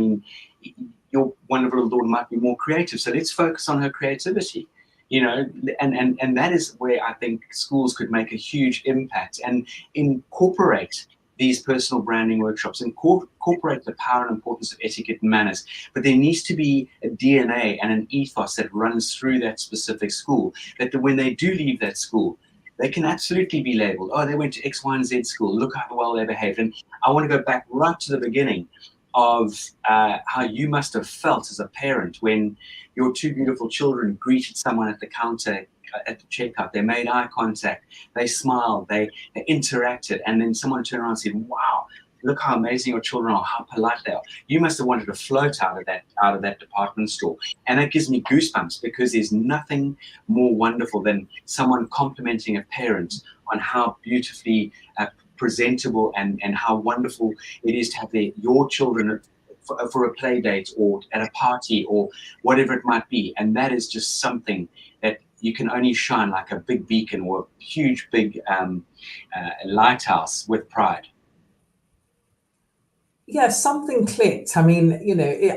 your wonderful little daughter might be more creative, so let's focus on her creativity, and that is where I think schools could make a huge impact and incorporate these personal branding workshops, incorporate the power and importance of etiquette and manners. But there needs to be a DNA and an ethos that runs through that specific school, that when they do leave that school, they can absolutely be labeled, they went to X, Y, and Z school, look how well they behaved. And I want to go back right to the beginning of how you must have felt as a parent when your two beautiful children greeted someone at the counter at the checkout. They made eye contact, they smiled, they interacted, and then someone turned around and said, wow, look how amazing your children are, how polite they are. You must have wanted to float out of that department store. And that gives me goosebumps, because there's nothing more wonderful than someone complimenting a parent on how beautifully presentable and how wonderful it is to have your children for a play date or at a party or whatever it might be. And that is just something that you can only shine like a big beacon or a huge big lighthouse with pride. Yeah, something clicked. I mean,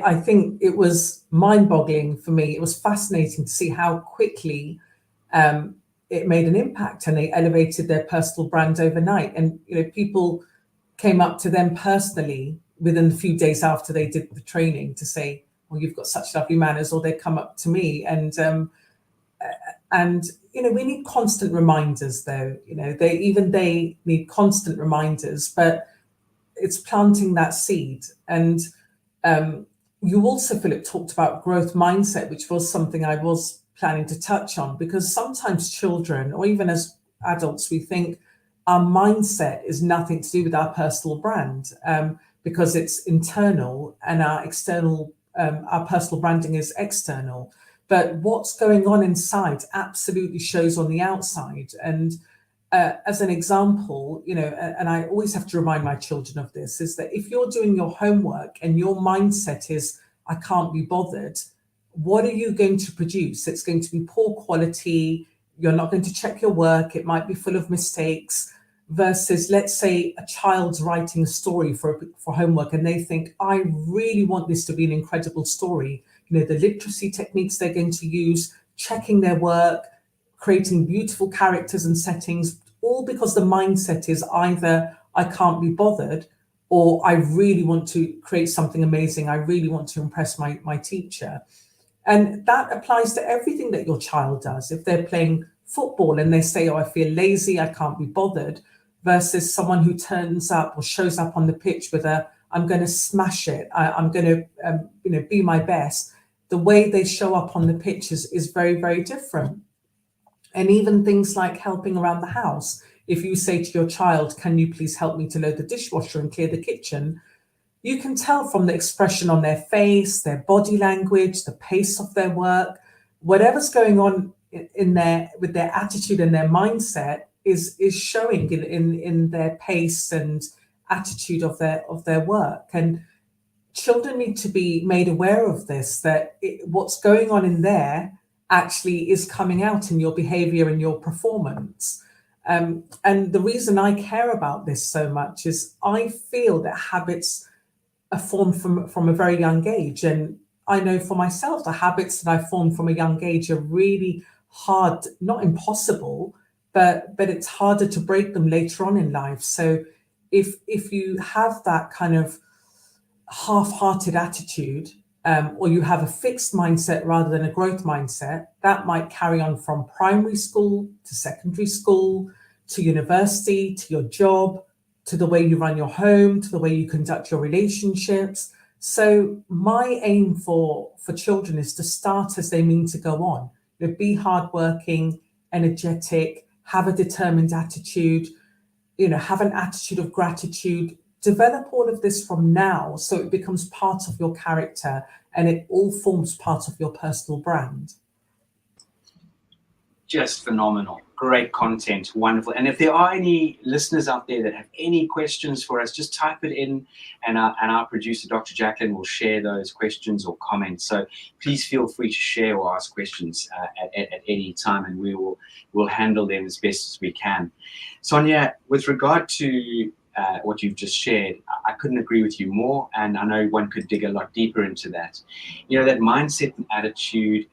I think it was mind-boggling for me. It was fascinating to see how quickly it made an impact, and they elevated their personal brand overnight. And people came up to them personally within a few days after they did the training to say, "Well, you've got such lovely manners," or they come up to me and we need constant reminders, though. They need constant reminders, but it's planting that seed. And you also, Philip, talked about growth mindset, which was something I was planning to touch on, because sometimes children, or even as adults, we think our mindset is nothing to do with our personal brand, because it's internal, and our personal branding is external. But what's going on inside absolutely shows on the outside. And as an example, and I always have to remind my children of this, is that if you're doing your homework and your mindset is, I can't be bothered, what are you going to produce? It's going to be poor quality. You're not going to check your work. It might be full of mistakes. Versus, let's say a child's writing a story for homework, and they think, I really want this to be an incredible story. The literacy techniques they're going to use, checking their work, creating beautiful characters and settings, all because the mindset is either I can't be bothered, or I really want to create something amazing. I really want to impress my teacher. And that applies to everything that your child does. If they're playing football and they say, oh, I feel lazy, I can't be bothered, versus someone who turns up or shows up on the pitch with I'm going to smash it, I'm going to be my best. The way they show up on the pitch is very, very different. And even things like helping around the house. If you say to your child, can you please help me to load the dishwasher and clear the kitchen? You can tell from the expression on their face, their body language, the pace of their work, whatever's going on with their attitude and their mindset is showing in their pace and attitude of their work. And children need to be made aware of this, that what's going on in there actually is coming out in your behavior and your performance. And the reason I care about this so much is I feel that habits are formed from a very young age. And I know for myself, the habits that I formed from a young age are really hard, not impossible, but it's harder to break them later on in life. So if you have that kind of half-hearted attitude, or you have a fixed mindset rather than a growth mindset, that might carry on from primary school to secondary school, to university, to your job, to the way you run your home, to the way you conduct your relationships. So my aim for children is to start as they mean to go on. Be hardworking, energetic, have a determined attitude, have an attitude of gratitude. Develop all of this from now so it becomes part of your character and it all forms part of your personal brand. Just phenomenal. Great content. Wonderful. And if there are any listeners out there that have any questions for us, just type it in and our producer, Dr. Jacqueline, will share those questions or comments. So please feel free to share or ask questions at any time, and we'll handle them as best as we can. Sonya, with regard to what you've just shared, I couldn't agree with you more, and I know one could dig a lot deeper into that. That mindset and attitude,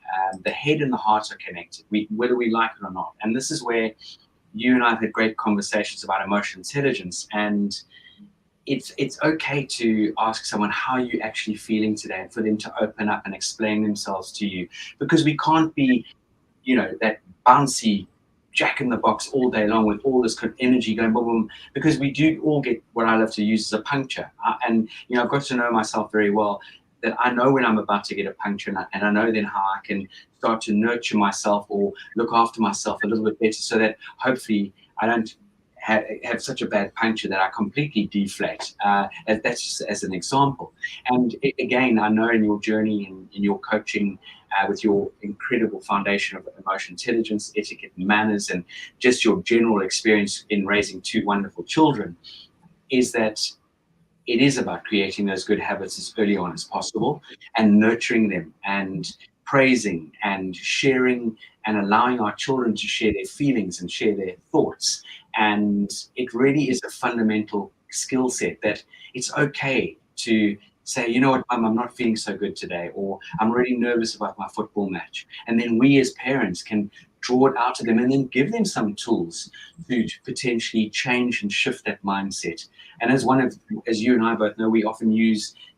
the head and the heart are connected, whether we like it or not. And this is where you and I have had great conversations about emotional intelligence, and it's okay to ask someone, how are you actually feeling today, and for them to open up and explain themselves to you, because we can't be that bouncy jack in the box all day long with all this kind of energy going boom, boom, because we do all get what I love to use as a puncture. And I've got to know myself very well, that I know when I'm about to get a puncture, and I know then how I can start to nurture myself or look after myself a little bit better, so that hopefully I don't have such a bad puncture that I completely deflate. That's just as an example. And again, I know in your journey, in your coaching, with your incredible foundation of emotional intelligence, etiquette, manners, and just your general experience in raising two wonderful children, is that it is about creating those good habits as early on as possible and nurturing them and praising and sharing and allowing our children to share their feelings and share their thoughts. And it really is a fundamental skill set that it's okay to say, you know what, Mum, I'm not feeling so good today, or I'm really nervous about my football match. And then we as parents can draw it out to them and then give them some tools to potentially change and shift that mindset. And as you and I both know, we often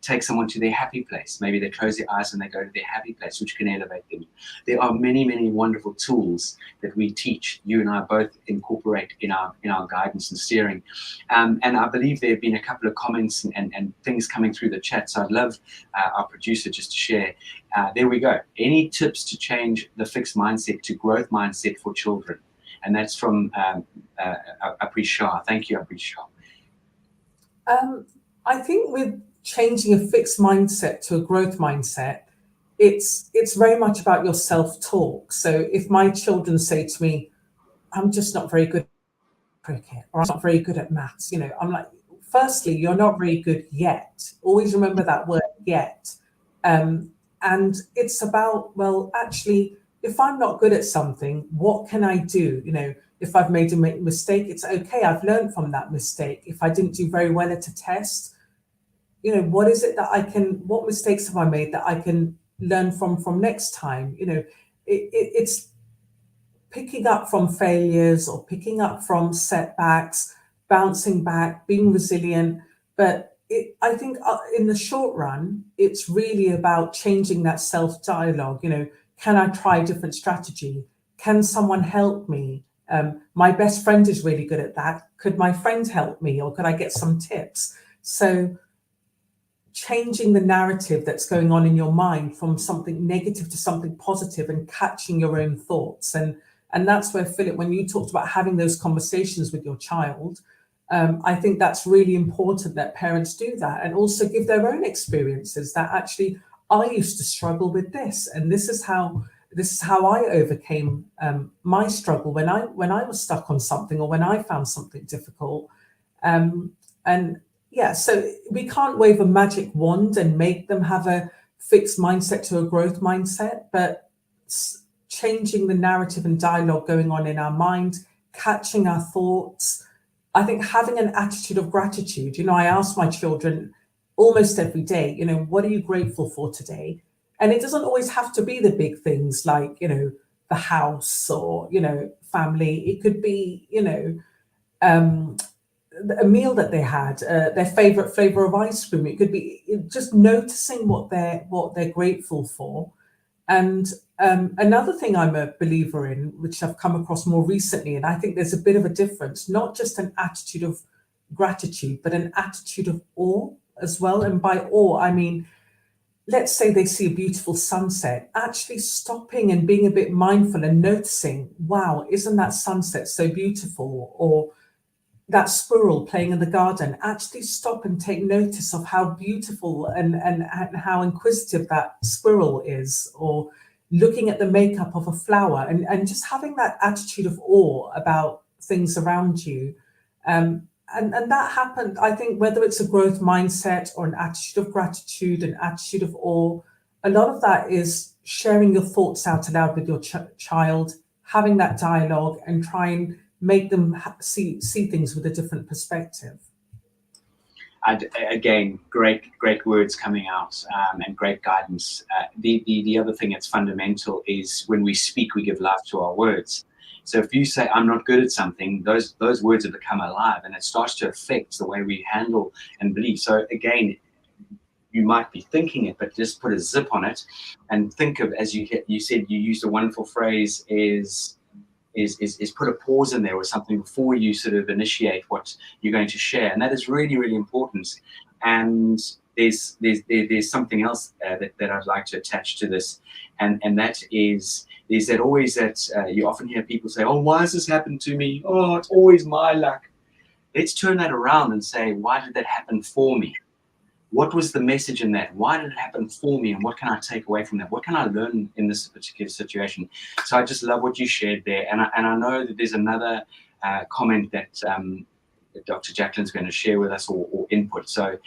take someone to their happy place. Maybe they close their eyes and they go to their happy place, which can elevate them. There are many, many wonderful tools that we teach. You and I both incorporate in our guidance and steering. And I believe there have been a couple of comments and things coming through the chat. So I'd love our producer just to share. There we go. Any tips to change the fixed mindset to growth mindset for children? And that's from Apri Shah. Thank you, Apri Shah. I think with changing a fixed mindset to a growth mindset, it's very much about your self-talk. So if my children say to me, I'm just not very good at cricket, or I'm not very good at maths, I'm like, firstly, you're not very good yet. Always remember that word yet. And it's about, well, actually, if I'm not good at something, what can I do? If I've made a mistake, it's okay. I've learned from that mistake. If I didn't do very well at a test, what is it that what mistakes have I made that I can learn from next time? It's picking up from failures or picking up from setbacks, bouncing back, being resilient. But I think in the short run, it's really about changing that self-dialogue. Can I try a different strategy? Can someone help me? My best friend is really good at that. Could my friend help me, or could I get some tips? So changing the narrative that's going on in your mind from something negative to something positive and catching your own thoughts. And that's where, Philip, when you talked about having those conversations with your child, I think that's really important that parents do that and also give their own experiences that actually, I used to struggle with this, and this is how I overcame my struggle when I was stuck on something or when I found something difficult. So we can't wave a magic wand and make them have a fixed mindset to a growth mindset, but changing the narrative and dialogue going on in our mind, catching our thoughts. I think having an attitude of gratitude. I ask my children almost every day, what are you grateful for today? And it doesn't always have to be the big things like, the house or, family. It could be, a meal that they had, their favorite flavor of ice cream. It could be just noticing what they're grateful for. And another thing I'm a believer in, which I've come across more recently, and I think there's a bit of a difference, not just an attitude of gratitude, but an attitude of awe as well. And by awe, I mean, let's say they see a beautiful sunset, actually stopping and being a bit mindful and noticing, wow, isn't that sunset so beautiful? Or that squirrel playing in the garden, actually stop and take notice of how beautiful and how inquisitive that squirrel is, or looking at the makeup of a flower and just having that attitude of awe about things around you. And that happened, I think, whether it's a growth mindset or an attitude of gratitude, an attitude of awe, a lot of that is sharing your thoughts out aloud with your child, having that dialogue and trying make them see things with a different perspective. Again, great words coming out and great guidance. The other thing that's fundamental is when we speak, we give life to our words. So if you say, I'm not good at something, those words have become alive and it starts to affect the way we handle and believe. So again, you might be thinking it, but just put a zip on it and think of, as you said, you used a wonderful phrase, is put a pause in there or something before you sort of initiate what you're going to share. And that is really, really important. And there's something else that I'd like to attach to this. And that is that always that you often hear people say, oh, why has this happened to me? Oh, it's always my luck. let's turn that around and say, why did that happen for me? What was the message in that? Why did it happen for me? And what can I take away from that? What can I learn in this particular situation? So I just love what you shared there. And I know that there's another comment that Dr. Jacqueline's going to share with us or input. So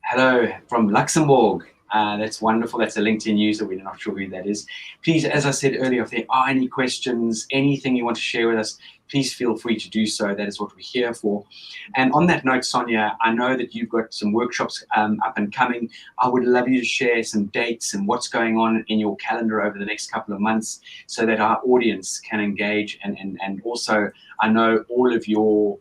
hello from Luxembourg. That's wonderful. That's a LinkedIn user. We're not sure who that is. Please, as I said earlier, if there are any questions, anything you want to share with us, please feel free to do so. That is what we're here for. And on that note, Sonya, I know that you've got some workshops up and coming. I would love you to share some dates and what's going on in your calendar over the next couple of months so that our audience can engage. And also, I know all of your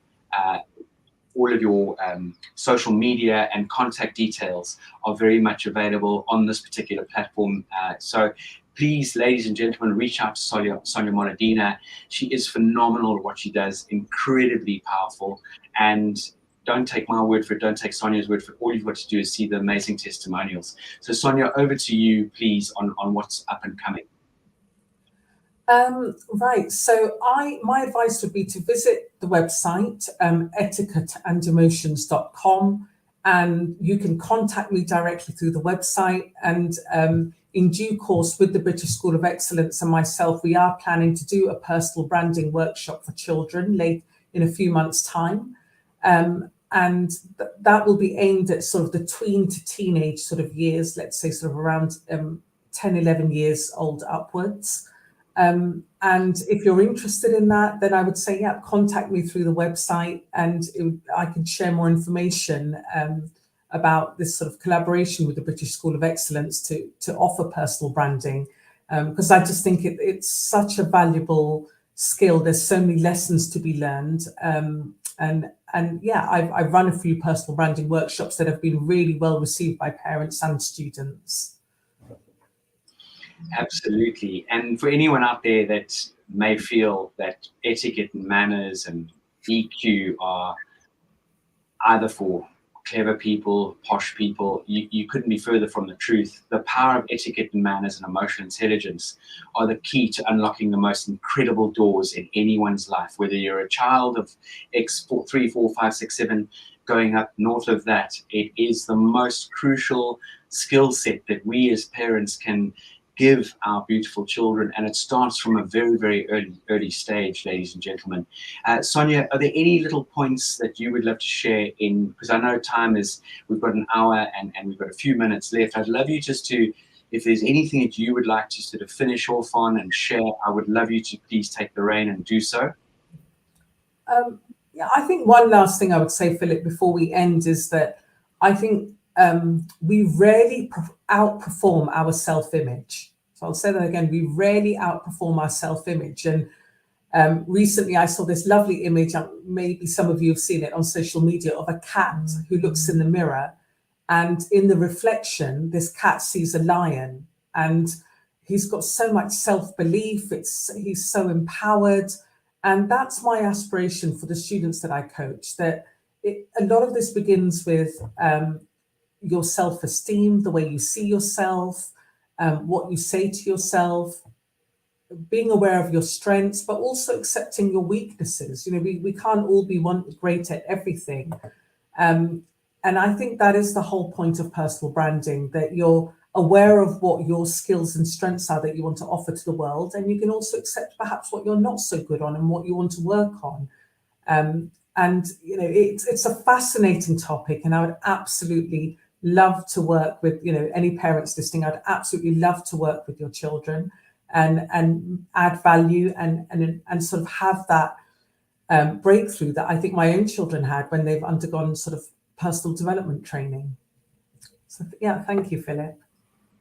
social media and contact details are very much available on this particular platform. So please, ladies and gentlemen, reach out to Sonya Moledina. She is phenomenal at what she does, incredibly powerful. And don't take my word for it, don't take Sonia's word for it. All you've got to do is see the amazing testimonials. So Sonya, over to you, please, on what's up and coming. Right, so my advice would be to visit the website, etiquetteandemotions.com, and you can contact me directly through the website. And in due course, with the British School of Excellence and myself, we are planning to do a personal branding workshop for children late in a few months' time. And that will be aimed at sort of the tween to teenage sort of years, let's say sort of around 10, 11 years old upwards. And if you're interested in that, then I would say, yeah, contact me through the website, and I can share more information about this sort of collaboration with the British School of Excellence to offer personal branding, because I just think it's such a valuable skill. There's so many lessons to be learned. And yeah, I've run a few personal branding workshops that have been really well received by parents and students. Absolutely. And for anyone out there that may feel that etiquette and manners and EQ are either for clever people, posh people, you couldn't be further from the truth. The power of etiquette and manners and emotional intelligence are the key to unlocking the most incredible doors in anyone's life, whether you're a child of X 3, 4, 5, 6, 7, going up north of that. It is the most crucial skill set that we as parents can give our beautiful children, and it starts from a very, very early stage, ladies and gentlemen. Sonya, are there any little points that you would love to share in, because I know time is, we've got an hour and we've got a few minutes left. I'd love you just to, if there's anything that you would like to sort of finish off on and share, I would love you to please take the reign and do so. Yeah, I think one last thing I would say, Philip, before we end is that I think we rarely outperform our self-image. So I'll say that again, we rarely outperform our self-image. And recently I saw this lovely image, maybe some of you have seen it on social media, of a cat who looks in the mirror, and in the reflection, this cat sees a lion, and he's got so much self-belief, he's so empowered. And that's my aspiration for the students that I coach, that a lot of this begins with your self-esteem, the way you see yourself, what you say to yourself, being aware of your strengths, but also accepting your weaknesses. You know, we can't all be great at everything. And I think that is the whole point of personal branding, that you're aware of what your skills and strengths are that you want to offer to the world. And you can also accept perhaps what you're not so good on and what you want to work on. And, you know, it's a fascinating topic, and I would absolutely love to work with, you know, any parents listening. I'd absolutely love to work with your children and add value and sort of have that breakthrough that I think my own children had when they've undergone sort of personal development training. So yeah, thank you, Philip.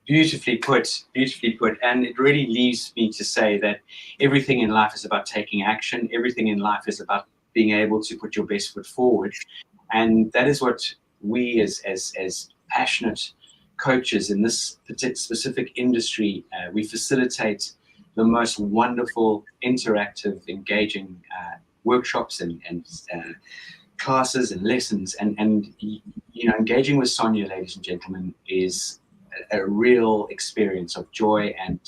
Beautifully put, beautifully put. And it really leaves me to say that everything in life is about taking action. Everything in life is about being able to put your best foot forward. And that is what we as passionate coaches in this specific industry, we facilitate the most wonderful, interactive, engaging workshops and classes and lessons. And you know, engaging with Sonya, ladies and gentlemen, is a real experience of joy, and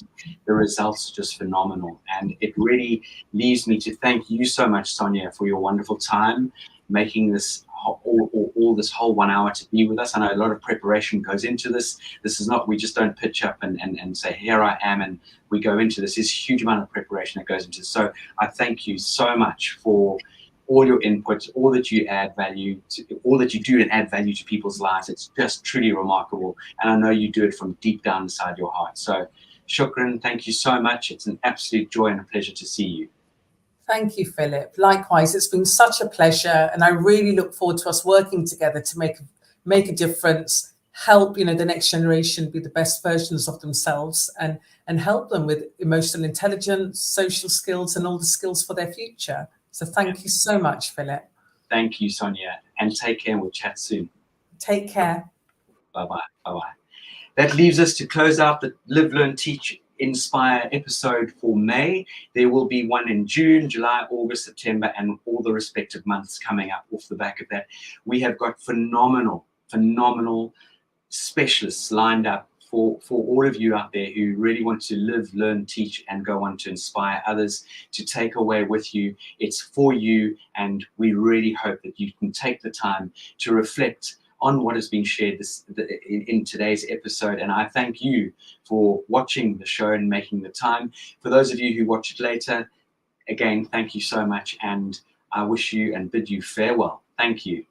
the results are just phenomenal. And it really leaves me to thank you so much, Sonya, for your wonderful time making this all this whole 1 hour to be with us. I know a lot of preparation goes into this. This is not, we just don't pitch up and say, here I am, and we go into this. There's a huge amount of preparation that goes into this. So I thank you so much for all your input, all that you add value to, all that you do and add value to people's lives. It's just truly remarkable. And I know you do it from deep down inside your heart. So shukran, thank you so much. It's an absolute joy and a pleasure to see you. Thank you, Philip. Likewise, it's been such a pleasure, and I really look forward to us working together to make a difference, help the next generation be the best versions of themselves, and help them with emotional intelligence, social skills, and all the skills for their future. So thank you so much, Philip. Thank you, Sonia, and take care. We'll chat soon. Take care. Bye-bye. Bye-bye. That leaves us to close out the Live, Learn, Teach, Inspire episode for May. There will be one in June, July, August, September, and all the respective months coming up off the back of that. We have got phenomenal specialists lined up for all of you out there who really want to live, learn, teach, and go on to inspire others to take away with you. It's for you, and we really hope that you can take the time to reflect on what has been shared in today's episode. And I thank you for watching the show and making the time. For those of you who watch it later, again, thank you so much, and I wish you and bid you farewell. Thank you.